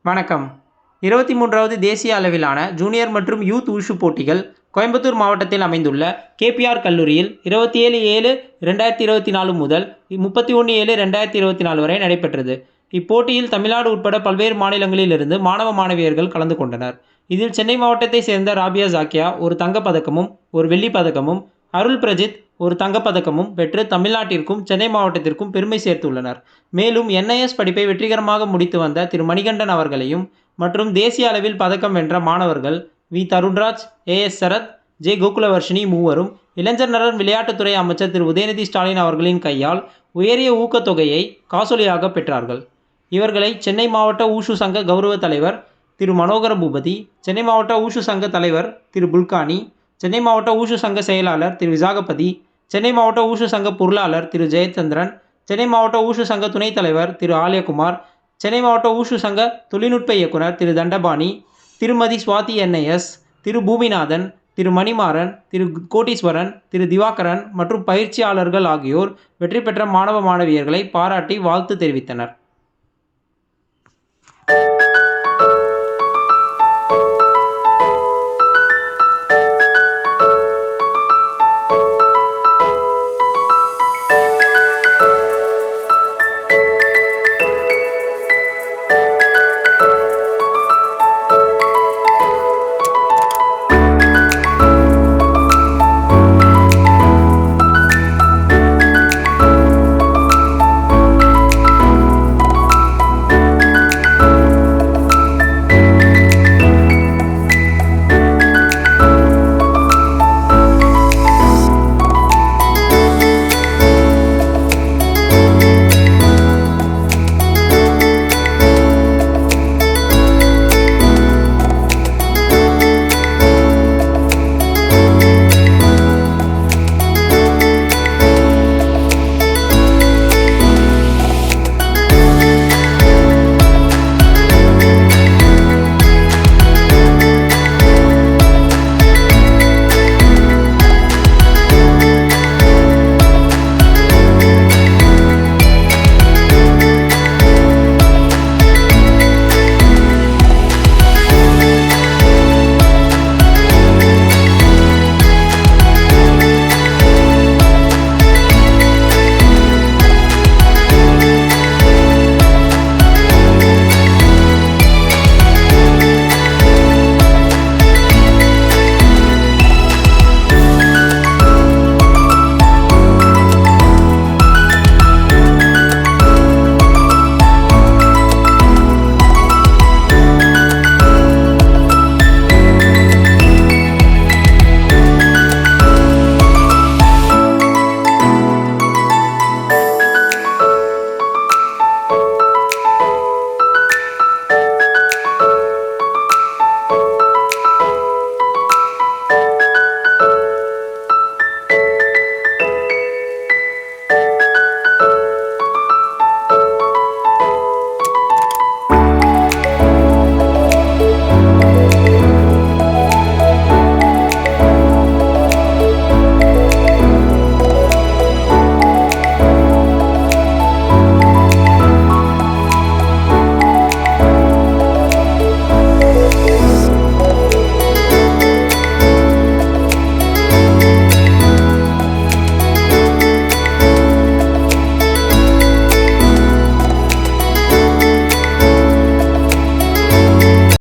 வணக்கம். 23வது தேசிய அளவிலான ஜூனியர் மற்றும் யூத் உஷு போட்டிகள் கோயம்புத்தூர் மாவட்டத்தில் அமைந்துள்ள கேபிஆர் கல்லூரியில் 27/7/2024 முதல் 31/7/2024 வரை நடைபெற்றது. இப்போட்டியில் தமிழ்நாடு உட்பட பல்வேறு மாநிலங்களிலிருந்து மாணவ மாணவியர்கள் கலந்து கொண்டனர். இதில் சென்னை மாவட்டத்தை சேர்ந்த ராபியா ஜாக்கியா ஒரு தங்கப்பதக்கமும் ஒரு வெள்ளிப் பதக்கமும், அருள் பிரஜித் ஒரு தங்கப்பதக்கமும் பெற்று தமிழ்நாட்டிற்கும் சென்னை மாவட்டத்திற்கும் பெருமை சேர்த்துள்ளனர். மேலும் NIS படிப்பை வெற்றிகரமாக முடித்து வந்த திரு மணிகண்டன் அவர்களையும் மற்றும் தேசிய அளவில் பதக்கம் வென்ற மாணவர்கள் V Tarunraj, AS Sarath, J Gokulavarshini மூவரும் இளைஞர் நலன் விளையாட்டுத்துறை அமைச்சர் திரு உதயநிதி ஸ்டாலின் அவர்களின் கையால் உயரிய ஊக்கத்தொகையை காசோலையாக பெற்றார்கள். இவர்களை சென்னை மாவட்ட ஊஷு சங்க கௌரவ தலைவர் திரு மனோகர பூபதி, சென்னை மாவட்ட ஊஷு சங்க தலைவர் திரு புல்கானி, சென்னை மாவட்ட ஊஷு சங்க செயலாளர் திரு விசாகபதி, சென்னை மாவட்ட ஊஷு சங்க பொருளாளர் திரு ஜெயச்சந்திரன், சென்னை மாவட்ட ஊஷு சங்க துணைத் தலைவர் திரு ஆலயகுமார், சென்னை மாவட்ட ஊஷு சங்க தொழில்நுட்ப இயக்குனர் திரு தண்டபாணி, திருமதி சுவாதி NIS, திரு பூமிநாதன், திரு மணிமாறன், திரு கோட்டீஸ்வரன், திரு திவாகரன் மற்றும் பயிற்சியாளர்கள் ஆகியோர் வெற்றி பெற்ற மாணவ மாணவியர்களை பாராட்டி வாழ்த்து தெரிவித்தனர்.